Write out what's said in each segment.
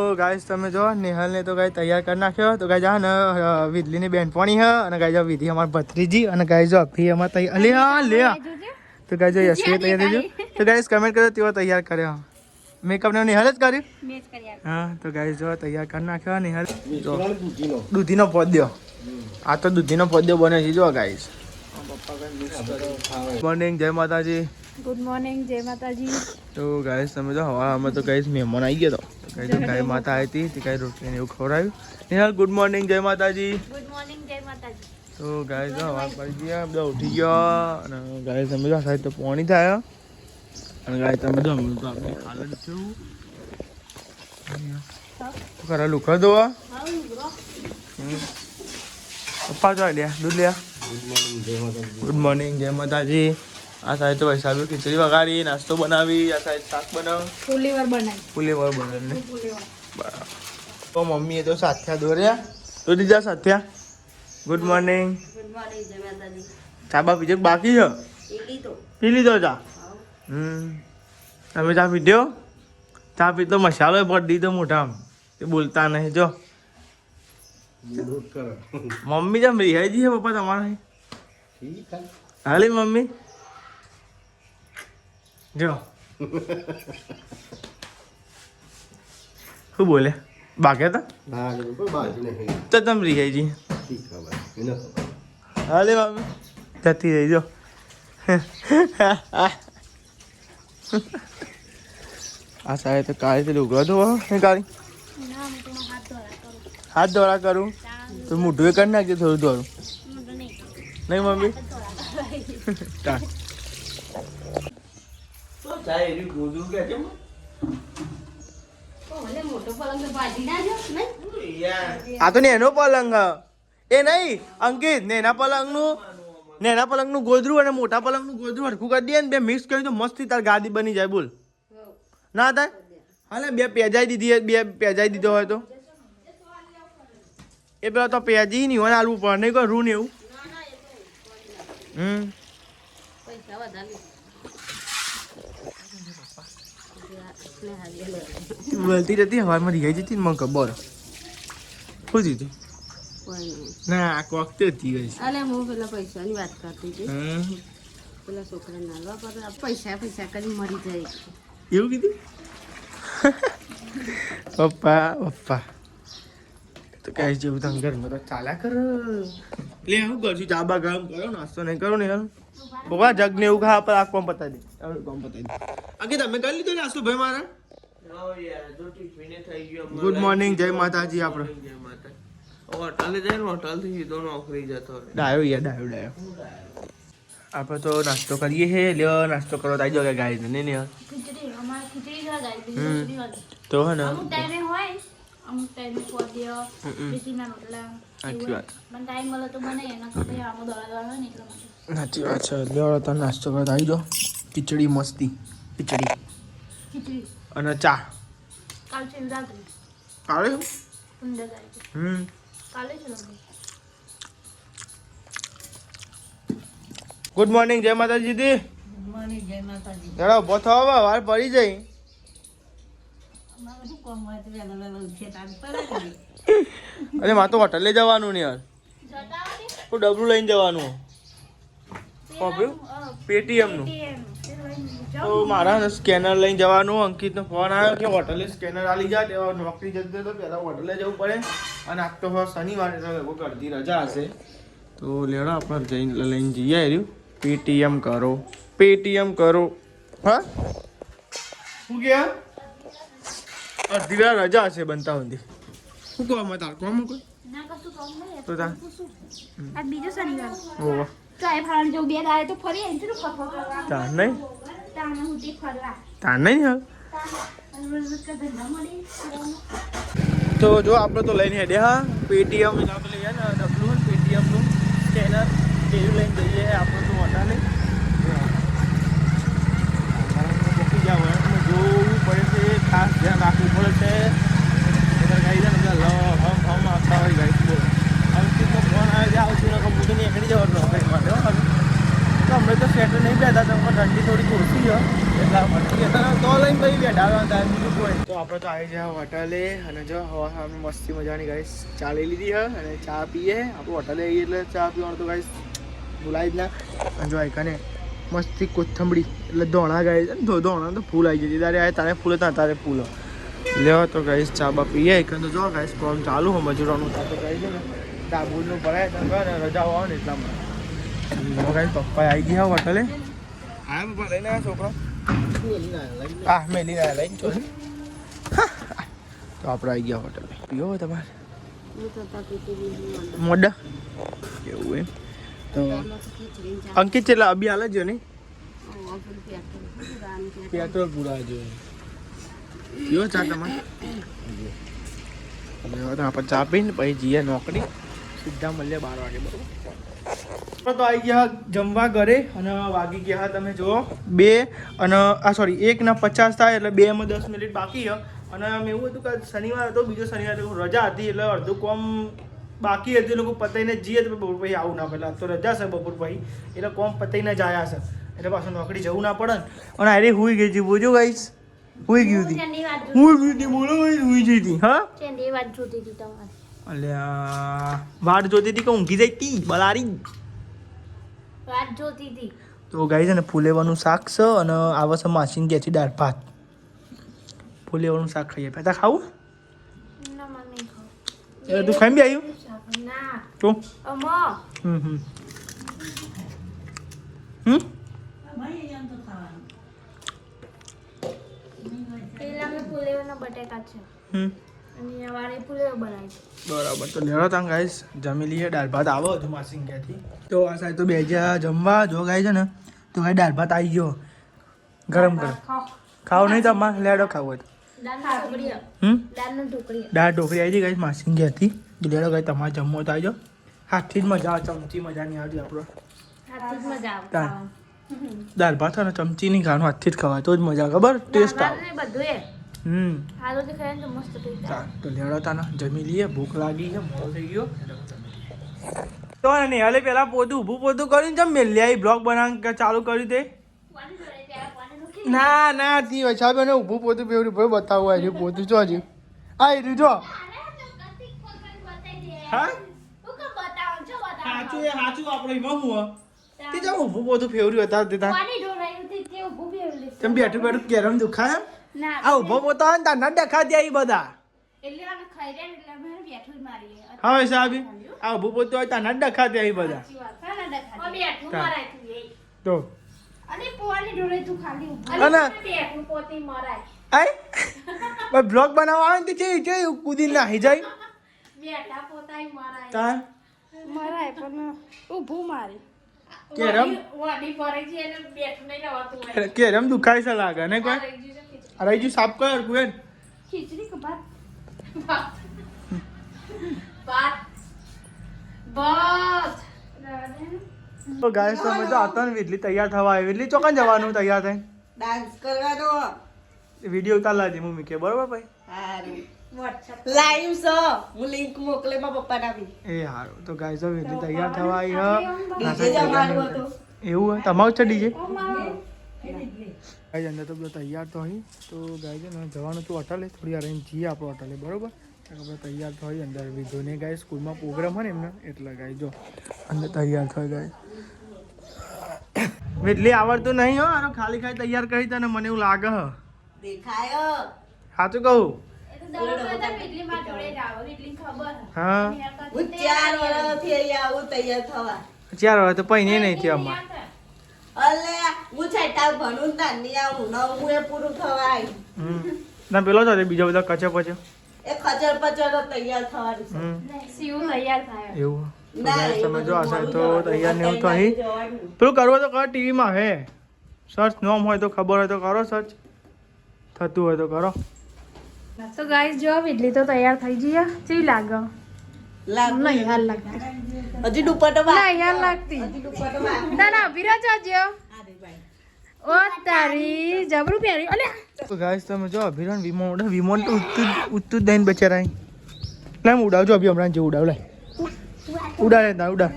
તો ગાઈસ તમે જો નેહલને તો ગાય તૈયાર કરી નાખ્યો તો ગાય જા ને વિધલીની બેનપણી હે અને ગાય જો વિધિ અમાર ભત્રીજી અને ગાય જો અભી અમાર તૈયાર લે તો ગાય જો યશવી તૈયાર થઈ ગયો તો ગાઈસ કમેન્ટ કરો તેઓ તૈયાર કર્યો મેકઅપ ને નેહલ જ કર્યું મેં જ કર્યા હા તો ગાઈસ જો તૈયાર કરી નાખ્યો નેહલ જો દૂધીનો પોદ્યો આ તો દૂધીનો પોદ્યો બને છે જો ગાઈસ મોર્નિંગ જય માતાજી ગુડ મોર્નિંગ જય માતાજી તો ગાઈસ તમે જો હવામાં તો ગાઈસ મહેમાન આવી ગયો તો ગાય ગાય માતા આવી હતી તે ગાય રોટલી ને એવું ખવડાવ્યું નેહલ ગુડ મોર્નિંગ જય માતાજી ગુડ મોર્નિંગ જય માતાજી તો ગાય જો હવા પડી ગયા બધા ઉઠી ગયા અને ગાય તમે જો સાહેબ તો પોણી થાય અને ગાય તમે જો તો આપણે હાલત છું કરે લુખા દોવા પપ્પા જો લે દૂધ લે ગુડ મોર્નિંગ જય માતાજી આ સાહેબ તો ભાઈ સાહેબ ખીચડી વગાડી નાસ્તો બનાવી આ સાહેબ શાક બનાવ ફુલીવર બનાવી બરાબર તો મમ્મીએ તો સાથ્યા દોર્યા તો દીધા સાથ્યા ગુડ મોર્નિંગ જય માતાજી ચા બા બીજે બાકી છે પી લીધો ચા તમે ચા પીધો ચા પીધો મસાલો પડી દીધો મોઢા તે બોલતા નહીં જો મમ્મી જેમ રિહાઈજી છે પપ્પા તમારે હાલી મમ્મી જો શું બોલે બાગ્યા હતા તો તમે રિહાઈજી હાલે મમ્મી જતી રહી જો આ સાહેબ તો કાળી લુગડો ધોવો ને કાળી હાથ ધોળા કરું તો મોઢું એ કરી નાખજે થોડું ધોળું નહીં મમ્મી આ તો નેનો પલંગ એ નહીં અંકિત નેના પલંગનું ગોદરું અને મોટા પલંગનું ગોદરું હરખું કરી દે ને બે મિક્સ કરી તો મસ્તી તાર ગાદી બની જાય બોલ ના થાય હાલે બે પેજાઈ દીધો હોય તો એ પેલા તો પેજી નહીં હોય આલવું પડે નહીં કોઈ રૂ ને એવું બોલતી રહેતી હવામાં રિહાઈ જતી ને મને ખબર શું દીધું ના આ વખતે હતી ગઈ અલે હું પેલા પૈસાની વાત કરતી હતી પેલા છોકરા નાલવા પર પૈસા કરી મરી જાય એવું કીધું પપ્પા તો કઈ જેવું તમે ઘરમાં તો ચાલ્યા કરો એટલે શું કરશું ચા બા ગરમ કરો નાસ્તો નહીં કરો ને યાર પપ્પા જગ ને એવું ખા પર આ કોમ પતાવી દે આગે તમે કરી લીધો નાસ્તો ભાઈ મારા ગુડ મોર્નિંગ જય માતાજી આપણે હોટલે જાય ને હોટલ થી સીધો નોકરી જતો ડાયો આપણે તો નાસ્તો કરીએ છે લ્યો નાસ્તો કરો તો આવી જાવ ગાય ને ને તો હે ને અમુક ટાઈમે હોય અમુક ટાઈમે પોદ્યો બેસીના રોટલા સાચી વાત મને ટાઈમ મળે તો બને એના કરતા આમો દળા હોય ને એટલા માટે સાચી વાત છે લ્યો તો નાસ્તો કરો તો આવી જાવ ખીચડી મસ્તી ખીચડી અને ચા કાલ છે રાત્રે કાલે 15 તારીખે કાલે છે લગભગ ગુડ મોર્નિંગ જય માતાજી દી ગુડ મોર્નિંગ જય માતાજી જરા ઉભો થવા વાર પડી જઈ અમારે શું કામ હોય તો વેલા ઉઠે તાર પડે અરે માં તો હોટલે જવાનું ને યાર જતા હોય તો ડબલું લઈને જવાનું પેટીએમ નું તો મારા સ્કેનર લઈને જવાનું અંકિતનો ફોન આવ્યો કે હોટલે સ્કેનર આલી જા તેવા નોકરી જતી તો પહેલાં હોટલે જવું પડે અને આજ તો શનિવારે તો અડધી રજા હશે તો લેડો આપણે જઈને લઈને જઈએ આવ્યું પેટીએમ કરો હા શું કે અડધી વાર રજા હશે બનતા સુધી શું કહો અમે તાર કોમ કોઈ ના કશું કામ નહીં તો તાર આ બીજો શનિવાર ઓવા તો એ ફાળ જો બે દાડે તો ફરી આઈ તો કફો કરવા તાર નહીં તાને હુતી ફરવા તાર નહીં હા તો જો આપણે તો લઈને હેડે હા પેટીએમ આપણે લઈએ ને ડબલું પેટીએમનું સ્કેનર એવું લઈને જઈએ આપણે તો હોટલે મૂકી જાવ જોવું પડે છે ખાસ ધ્યાન રાખવું પડે છે ગાઈ જાય ને હમ આવતા હોય ગાઈ બોલો અંકિતનો ફોન આવે છે આવતું ને હું તો નીકળી જવાનું નોકરી માટે તો અમે તો સ્વેટર નહીં પહેરતા તો ઠંડી થોડી ઓછી છે એટલા માટે તો લઈને પછી બેઠા હતા બીજું કોઈ તો આપણે તો આવી જાય હોટલે અને જો હવા મસ્તી મજાની ગાઈસ ચા લઈ લીધી હે અને ચા પીએ આપણે હોટલે આવીએ એટલે ચા પીવાનું તો ગાઈસ ભૂલાય જ ના અને જો આઈકાને મસ્તી કોથમડી એટલે ધોણા ગાઈસ ધોણા તો ફૂલ આવી જતી તારે તારે ફૂલ હતા તારે ફૂલ લેવા તો ગાઈસ ચા બા પીએ આઈકાને તો જો ગાઈસ કામ ચાલુ હોય મજૂરોનું તો ગાઈસ છે ને ડાબુરનું ભરાય તો રજા આવે ને એટલામાં ગાઈસ પપ્પા આવી ગયા હોટલે હા પપ્પા લઈને આવ્યા છોકરો હા મેલીને લઈને તો આપણે આવી ગયા હોટલ પીવો તમારે મોડા એવું એમ તો અંકિત છેલ્લા અભી હાલ જ નહીં પેટ્રોલ પૂરા જોઈએ પીવો ચા તમારે આપણે ચા પીને પછી જઈએ નોકરી સીધા મળીએ 12 વાગે બરોબર તો આવી ગયા જમવા ઘરે અને વાગી ગયા તમે જુઓ 2 અને સોરી 1:50 થાય એટલે 2 માં 10 મિનિટ બાકી છે અને એમ એવું હતું કે શનિવાર હતો બીજો શનિવાર રજા હતી એટલે અડધું કોમ બાકી હતી લોકો પતાઈને જઈએ તો બપોર પછી આવું ના પહેલાં તો રજા છે બપોર પછી એટલે કોમ પતાઈને જ આવ્યા છે એટલે પાછું નોકરી જવું ના પડે ને અને અરે હુઈ ગઈ હતી બોજો ગાઈસ હુઈ ગઈ હતી બોલો હુઈ ગઈ હતી હા અલ્યા વાટ જોતી હતી કે ઊંઘી જઈ હતી બલારી વાત જોતી હતી તો ગાઈસ અને ફુલેવાનું શાક છે અને આવે છે માસીન ગેથી દાળ ભાત ફુલેવાનું શાક ખાઈએ પેતા ખાવું ના મને ખાવ તું ખાઈ બી આવ્યું ના તો અમો પેલા મે ફુલેવાના બટેકા છે અને વારે ફુલેવા બનાવી બરાબર તો લેડો તાં ગાઈસ જમી લઈએ દાળ ભાત આવો હજુ માસીન ગેથી તો આ સાહેબ તો બેજા જમવા જો ગાય છે ને તો ગાય દાળ ભાત આવી ગયો ગરમ ગરમ ખાવ નહીં તમારે લેડો ખાવો તો દાળ ઢોકળી આવી ગઈ ગાઈસ માસીન ગેથી લેડો ગાય તમારે જમવો તો આવી જાઓ હાથથી જ મજા આવે ચમચી મજા નહીં આવતી આપણો દાળ ભાત અને ચમચી નહીં ખાવાનું હાથથી જ ખવાય તો જ મજા આવે ખબર ટેસ્ટ આવે તો લેડો તાના જમી લઈએ ભૂખ લાગી છે મોડો થઈ ગયો તો ને હાલે પેલા ઊભું પોતું કરીને જમ મેલ્યા બ્લોગ બનાવ ચાલુ કર્યું તે ના તી વછા બેને ઊભું પોતું પેવરી ભાઈ બતાવવું આવ્યું પોતું જો હજી આ રહ્યું જો હા સાચું આપણે એમાં હું તે જાવ ઊભું પોતું ફેવરી હતા તેમ બેઠું બેઠું કેરમ દુખાય એમ આ ઊભો પોતા ને તાર ડખા દે બધા હા સાહેબ આ ઊભું પોતું હોય તાર ડખા દે બધા તો બ્લોગ બનાવવા આવે ને તે કૂદી નાહી જાય તાર કેરમ દુખાય છે લાગે ને કોઈ અરે જો સાફ કર કુએન ખીચડી કે ભાત બસ તો ગાઈસ તમે તો આતો ને વિડલી તૈયાર થવા આવી વિડલી ચોકન જવાનું તૈયાર થઈને ડાન્સ કરવાનો વિડિયો ઉતાર લાજી મમ્મી કે બરોબર ભાઈ હારું લાઈવ છો હું લિંક મોકલે માં પપ્પા નાવી એ હારું તો ગાઈસ વિડલી તૈયાર થવા આવી ડીજે જમાડવો તો એવું હોય તમારું છે ડીજે ગાઈસ અંદર તો બધું તૈયાર તો હોય તો ગાઈસ ને જવાનું તો હોટલે થોડી વાર રહીને જઈએ આપણે હોટલે બરોબર આપણે તૈયાર થઈ અંદર વિધોને ગાઈસ સ્કૂલમાં પ્રોગ્રામ હોય ને એમને એટલે ગાઈસ જો અંદર તૈયાર થઈ ગાઈસ વિડલી આવડતું નહીં હો આનો ખાલી ખાલી તૈયાર કરી તને મને એવું લાગે હ દેખાય સાચું કહું હા હું 4 વર્ષથી અહીંયા આવું તૈયાર થવા 4 વર્ષ તો પૈને નહીં થયો અમાર અલે હું છેટા ભણું તા ની આવું નવમું એ પૂરું થવા આવ્યું ના પેલો છે બીજો બધા કચે પચે એ ખચર પચર તૈયાર થવાનું એવું તમે જો આ સાહેબ તો તૈયાર ને એવું તો અહીં પેલું કરવું તો કર ટીવીમાં હે સર્ચ નોમ હોય તો ખબર હોય તો કરો સર્ચ થતું હોય તો કરો તો ગાઈસ જો ઇડલી તો તૈયાર થઈ ગઈ ચી લાગે નહીં હાલ લાગતી હજી દુપટ્ટો નહીં હાલ લાગતી ના વિરાજ આજો ઓ તારી જબરું પહેરી અલે તો ગાઈસ તમે જો અભિરાન વિમોન તો ઉત્તું દઈને બચારા લે ઉડાવજો અભી હમણાં જે ઉડાવ લે ઉડાડે ના ઉડા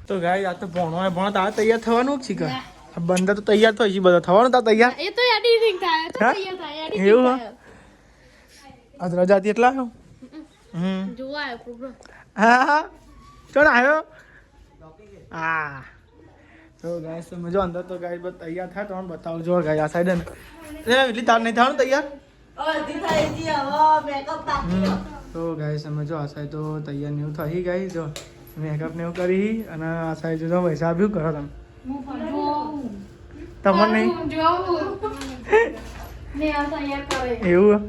તો ગાઈસ આ તો ભણો તાર તૈયાર થવાનું જ છે બંદા તો તૈયાર થઈ છે બધા થવાનું તાર તૈયાર એ તો એડિટિંગ થાય તો તૈયાર થાય એવું આજ રજા હતી એટલા આવ્યો જોવા આવ્યો પ્રોગ્રામ. હા હા ચોણ આવ્યો હા તો ગાય તમે જો અંદર તો ગાય બસ તૈયાર થાય તો બતાવજો ગાય આ સાઈડ ને એટલી તાર નહીં થવાનું તૈયાર તો ગાય તમે જો આ સાઈડ તો તૈયાર ને એવું થઈ ગાય જો મેકઅપ ને એવું કરી અને આ સાઈડ જો પૈસા આપ્યું કરો તમે તમને નહીં એવું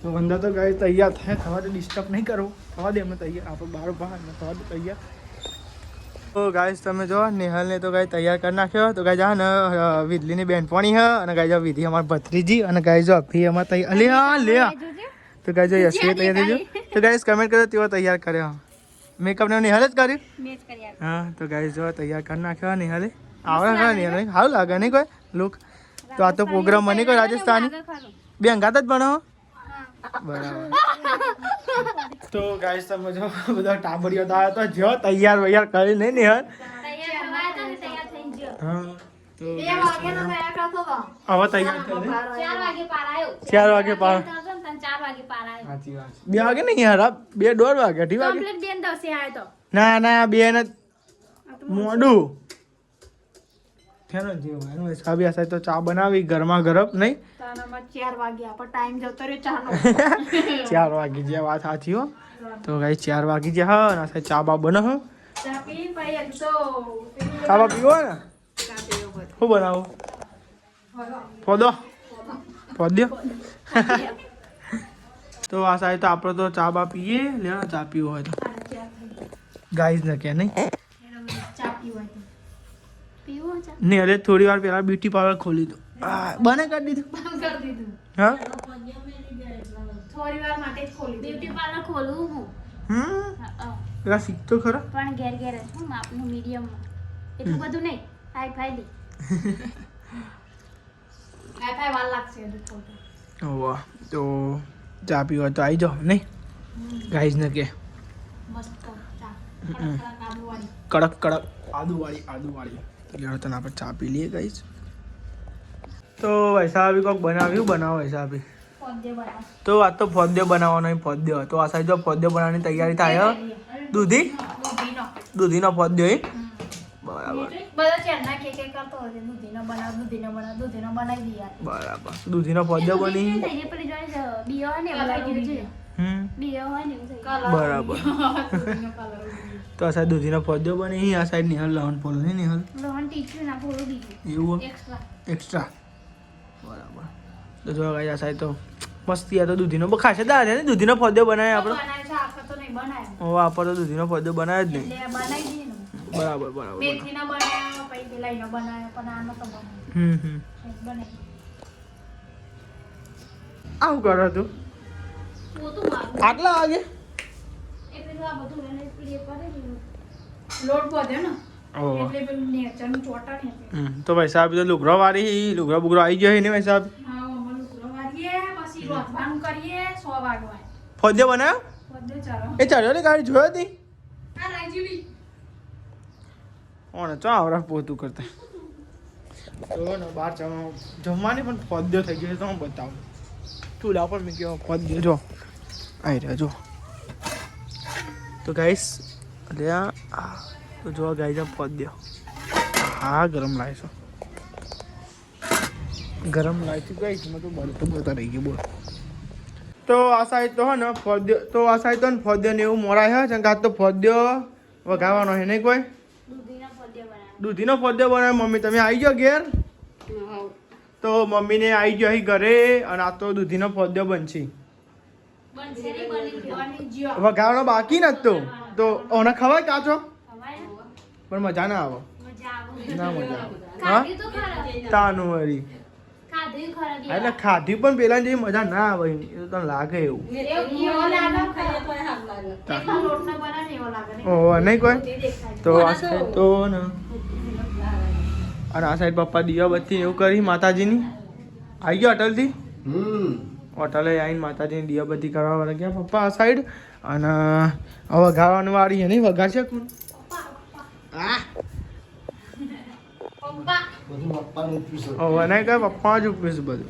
તો અંદર તો ગાય તૈયાર થાય થવા તો ડિસ્ટર્બ નહીં કરવું થવા દે એમને તૈયાર આપણે બાર બહાર થવા દે તૈયાર તો ગાય તમે જો નિહાલને તો ગાય તૈયાર કરી નાખ્યો તો ગાય જા ને વિધલીની બેનપણી હ અને ગાય જો વિધિ અમારી ભત્રીજી અને ગાય જો અભી અમારે તૈયાર લે તો ગાય જો યશવી તૈયાર થઈ ગયો તો ગાય કમેન્ટ કરો તેઓ તૈયાર કર્યો મેકઅપ ને નિહાલ જ કર્યું હા તો ગાય જો તૈયાર કરી નાખ્યો નિહાલે આવડે ખરા નિહાલ સારું લાગે નહીં કોઈ લુક તો આ તો પ્રોગ્રામ બની કોઈ રાજસ્થાની બે અંગાત જ બનાવો બરાબર તો ગાઈસ તમે જો બધા ટાબરીઓ તો આવ્યા તો જો તૈયાર વૈયાર કરી નહીં નિહાલ હા તો હવે તૈયાર થઈ 4 વાગે પાર સાચી વાત 2 વાગે નહીં યાર 2:30 વાગે 2:30 વાગે ના ના 2 ને મોડું ફેનો જેવો એનો હિસાબ આ તો ચા બનાવી ગરમા ગરમ નહીં 4 વાગે આપણો ટાઈમ જતો રહ્યો ચાનો 4 વાગે જે વાત સાચી હો તો ગાઈ 4 વાગે જે હા ના થાય ચા બા બને હો ચા પી ભાઈ એક તો ચા બા પીવો ને શું બનાવો પોદો તો આ સાહેબ તો આપણે તો ચા બા પીએ લે ચા પીવો હોય તો ગાઈઝ ને કે નહીં ચા પીવા પીવો ચા ને અરે થોડી વાર પહેલા બ્યુટી પાર્લર ખોલી દો બને કરી દીધું હા થોડી વાર માટે જ ખોલી બ્યુટી પાર્લર ખોલું હું પેલા શીખતો ખરા પણ ઘેર ઘેર જ હું માપનું મીડિયમ એટલું બધું નહીં હાઈ ફાઈ દે હાઈ ફાઈ વાર લાગશે હજુ થોડું વાહ તો ચા પીવા તો આવી જાઓ નહીં ગાઈઝ ને કે મસ્ત ચા કડક આદુવાળી એટલે તને આપણે ચા પી લઈએ ગાઈઝ તો વૈસા બી કોઈક બનાવ્યું બનાવો વૈસા બી ફોદ્ય બનાવ તો આ તો ફોદ્યો બનાવવાનો ફોદ્યો તો આ સાઈડ જો ફોદ્યો બનાવવાની તૈયારી થાય દૂધીનો ફોદ્યો એ બરાબર બધા ચેરના કે કરતો હોય દૂધીનો બનાવી દઈએ બરાબર દૂધીનો ફોદ્યો બની થઈને પેલી જોડે બીઓ હોય ને એવું છે બીઓ હોય ને બરાબર તો આ સાઈડ દૂધીનો ફોદ્યો બની આ સાઈડ નિહાલ લવણ પોલ નહીં નિહાલ લોહન ટીચું ના પોળું બીજું એવું એક્સ્ટ્રા બરાબર તો જો ગાઈ આ સાઈડ તો મસ્તી આ તો દૂધીનો ખાશે દાદા ને દૂધીનો ફોદ્યો બનાવે આપણે બનાવે છે આખા તો નહીં બનાવે ઓ આપણે તો દૂધીનો ફોદ્યો બનાવે જ નહીં એટલે બનાવી દઈએ ને બરાબર મેથીનો બનાવ્યો પછી પેલાઈનો બનાવ્યો પણ આનો તો બનાવ્યો બનાવી આવું કરો તું પોતું મારું આટલા વાગે એટલે તો આ બધું એને ક્લિયર કરે ને લોટ બધે ને એટલે પેલું નેચરનું ચોટાણી હતી તો ભાઈ સાહેબ તો લુગરો બુગરો આવી ગયો ને ભાઈ સાહેબ હા અમે લુગડો વારીએ પછી રોતવાનું કરીએ 100 વાગવાય ફોદ્યો બનાવ્યો બધે ચાલો એ ચડ્યો ને ગાડી જોયો હતી આ રાજીવી ઓને ચા આવરા પોતું કરતા તો ને બહાર જમવાની પણ ફોદ્યો થઈ ગયો તો હું બતાવું ચૂલા પર મેં કેવો ફોદ્યો જો આવી રહ્યા જો તો ગાઈસ એટલે તો જો ગાઈ જા ફોદ્યો હા ગરમ લાવીશું ગરમ લાવીશું ગાઈસ મેં તો બળતો બળતા રહી ગયો બોલ તો આ સાઈડ તો હે ને ફોદ્યો તો આ સાઈડ તો ને ફોદ્યો ને એવું મોરાય છે ચંગા તો ફોદ્યો વગાવવાનો છે નહીં કોઈ દૂધીનો ફોદ્યો બનાવે મમ્મી તમે આવી ગયો ઘેર તો મમ્મીને આવી ગયો અહીં ઘરે અને આ તો દૂધીનો ફોદ્યો બનશે વઘારવાનો બાકી નથી તો ઓને ખવાય કાચો પણ મજા ના આવે ના મજા હા તાનું વળી એટલે ખાધી પણ પેલા જેવી મજા ના આવે એ તો લાગે એવું ઓહ નહીં કોઈ તો આ સાઈડ તો ને અને આ સાઈડ પપ્પા દીવાબત્તી એવું કરી માતાજીની આવી ગયો હોટલથી હોટલે આવીને માતાજીની દીવાબત્તી કરવા વાળા ગયા પપ્પા આ સાઈડ અને હવે વઘારવાની વાળી છે નહીં વઘારશે કોણ હવે નહીં કહે પપ્પા જ ઉપીશ બધું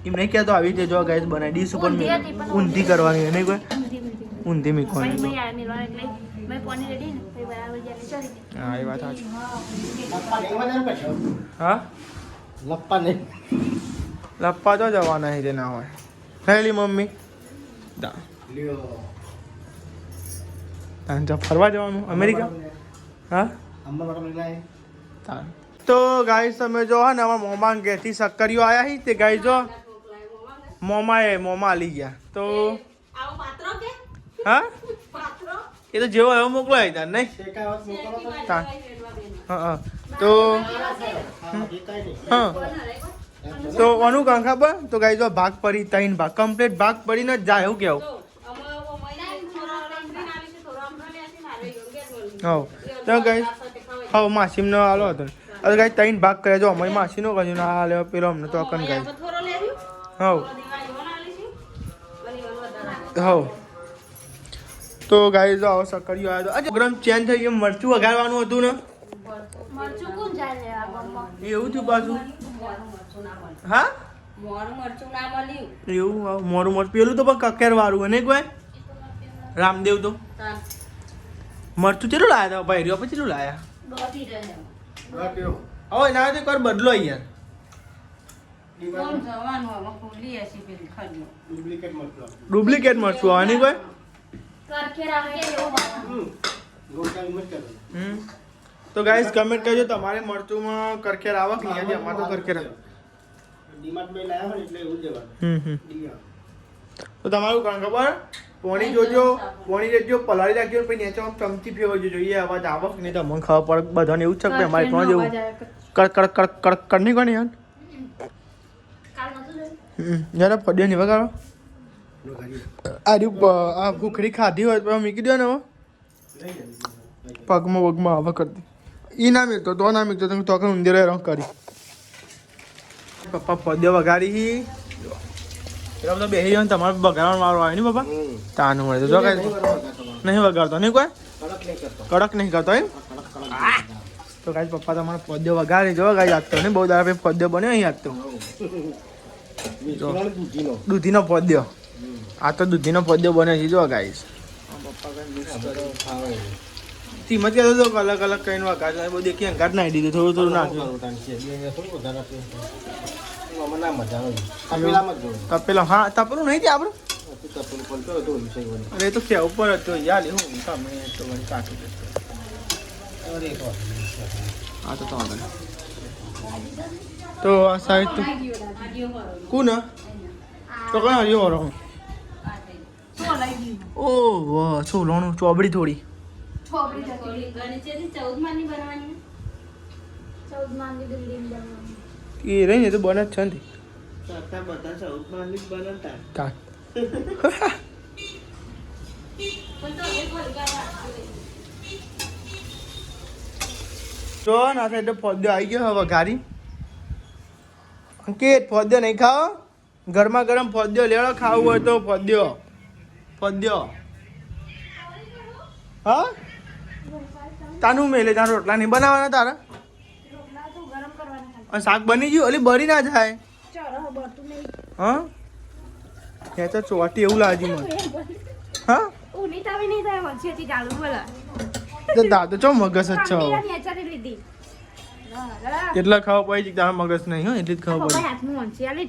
એમ નહીં કહેતો આવી રીતે જો ગાઈસ બનાવી ડીશ ઉપર ઊંધી કરવાની નહીં કોઈ ઊંધી મીખવાની હા એ વાત સાચી હા લપ્પા તો જવાના છે ના હોય થયેલી મમ્મી ફરવા જવાનું અમેરિકા હા તો ગાઈસ તમે જો ને અમારા મોમા ઘેરથી શક્કરીઓ આવ્યા છે તે ગાઈ જો મોમા આલી ગયા તો હા એ તો જેવો એવો મોકલાય તાર નહીં હા તો હા તો આનું કાં ખબર તો ગાઈ જો ભાગ પડી 3 ભાગ કમ્પ્લીટ ભાગ પડીને જ જાય એવું કેવું હા તો ગાઈ હા માસીમ નો આલો હતો અરે ગાઈ 3 ભાગ કરે જો અમારી માસી નો કશું ના આલે પેલો અમને તો અકન ગાઈ હા હા તો ગાઈ જો આવો સકરીઓ આવ્યો અચ્છા પ્રોગ્રામ ચેન્જ થઈ ગયો મરચું વઘારવાનું હતું ને એવું થયું પાછું હા એવું મોરું મરચું પેલું તો પણ કકેર વાળું અને કોઈ રામદેવ તો મરચું ચેલું લાયા હતા ભાઈ રહ્યો પછી ચેલું લાયા હવે ના તો કર બદલો યાર ડુપ્લિકેટ મરચું આની કોઈ તો ગાઈસ કમેન્ટ કરજો તમારે મરચુંમાં કરકેર આવે કે નહીં અમારે તો કરકેર તો તમારું કામ ખબર પોણી જોજો પોણી લેજો પલાળી રાખજો પછી નીચે ચમચી ફેરવજો જોઈએ અવાજ આવે કે નહીં તો મને ખબર પડે બધાને એવું છે કે અમારે પણ જેવું કડક કડક કડક કડક કર નહીં કોની યાર જરા પડ્યો નહીં વગાડો આ ભૂખડી ખાધી હોય તો મૂકી દો ને હવે પગમાં વગમાં હવે કરતી ઈ ના મીકતો તો ના મીકતો તમે તો ઊંધી રંગ કરી પપ્પા પદ્ય વગાડી એટલે બધા બેસી જાય તમારે બગાડવાનો વારો આવે ને પપ્પા તાનું મળે તો જો કઈ નહીં વગાડતો નહીં કોઈ કડક નહીં કરતો એમ તો કાંઈ પપ્પા તમારે પદ્ય વગાડી જો કાંઈ યાદ તો નહીં બહુ દાડા પછી પદ્ય બન્યો અહીં યાદ તો દૂધીનો પદ્ય આ તો દૂધીનો પદ્ય બને છે જો ગાઈસ કિંમત કહેતો તો અલગ અલગ કઈ વગાડ બધું દેખી અંગાટ નાખી દીધું થોડું થોડું નાખ્યું તપેલા હા તપેલું નહીં ત્યાં આપણું અરે તો ક્યાં ઉપર હતો યાર હું તમે તો કાઢી દેતો હા તો તો આ સાઈડ તો કોણ તો કઈ હરિયો હરો ઓ વાહ છોલાનું ચોબડી થોડી એ રહી ને તો બને જ છે ને તો ના સાઈડ ફોદ્યો આવી ગયો હવે ગાડી અંકિત ફોદ્યો નહીં ખાઓ ગરમા ગરમ ફોદ્યો લેડો ખાવું હોય તો ફોદ્યો હા તાનું મેલે તારા રોટલા નહીં બનાવવાના તારા શાક બની ગયું અલી બરી ના જાય હા એ તો ચોટી એવું લાગ્યું મને હા તો દાદો ચો મગજ જ છો કેટલા ખાવા પડી તારા મગજ નહીં હો એટલી જ ખાવા પડી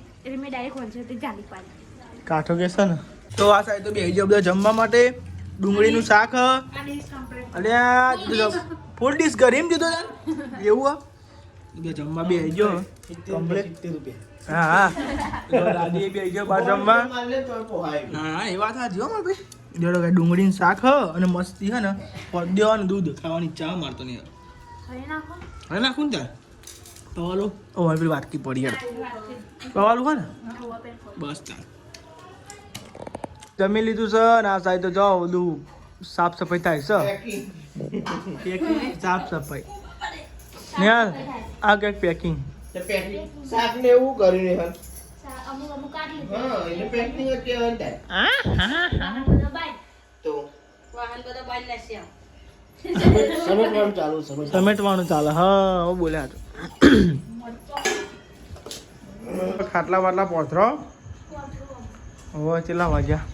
કાઠો કે છે ને તો આ સાઈડ તો બેસી જાવ બધા જમવા માટે ડુંગળીનું શાક અને ફૂલ ડીશ કરી એમ દીધો એવું જમવા બે આવી ગયો હા હા દાદી બે આવી ગયો બાર જમવા હા એ વાત સાચી હો મારે ભાઈ જોડો કઈ ડુંગળીનું શાક અને મસ્તી હે ને પદ્યો અને દૂધ ખાવાની ઈચ્છા મારતો નહીં હવે નાખું ને ત્યાં પવાલું ઓ પેલી વાટકી પડી યાર પવાલું હોય ને બસ ત્યાં જમી લીધું છે ને આ સાઈડ તો જાઓ બધું સાફ સફાઈ થાય છે સાફ સફાઈ નેહાલ આ કંઈક પેકિંગ શાક ને એવું કર્યું ને હા એને પેકિંગ જ કહેવાય તો સમેટવાનું ચાલે હા બોલ્યા તો ખાટલા વાટલા પોથરો હવે કેટલા વાગ્યા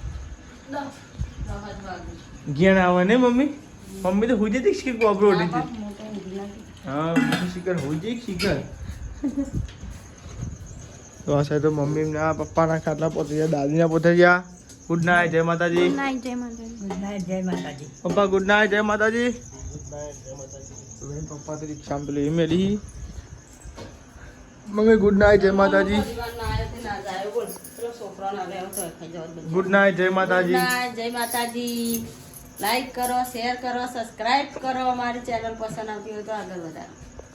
ઘેણ આવે ને મમ્મી મમ્મી તો હુજે તી શીખ કોબરો ઉડી હતી હા મમ્મી શીખર હુજે શીખર તો આ સાહેબ તો મમ્મી ના પપ્પાના ખાટલા પોતે ગયા દાદીના પોતે ગયા ગુડ નાઇટ જય માતાજી પપ્પા ગુડ નાઇટ જય માતાજી પપ્પા તો રિક્ષામાં પેલી મેલી મમ્મી ગુડ નાઇટ જય માતાજી ગુડ નાઇટ જય માતાજી જય માતાજી લાઈક કરો શેર કરો સબસ્ક્રાઇબ કરો અમારી ચેનલ પસંદ આવતી હોય તો આગળ વધારો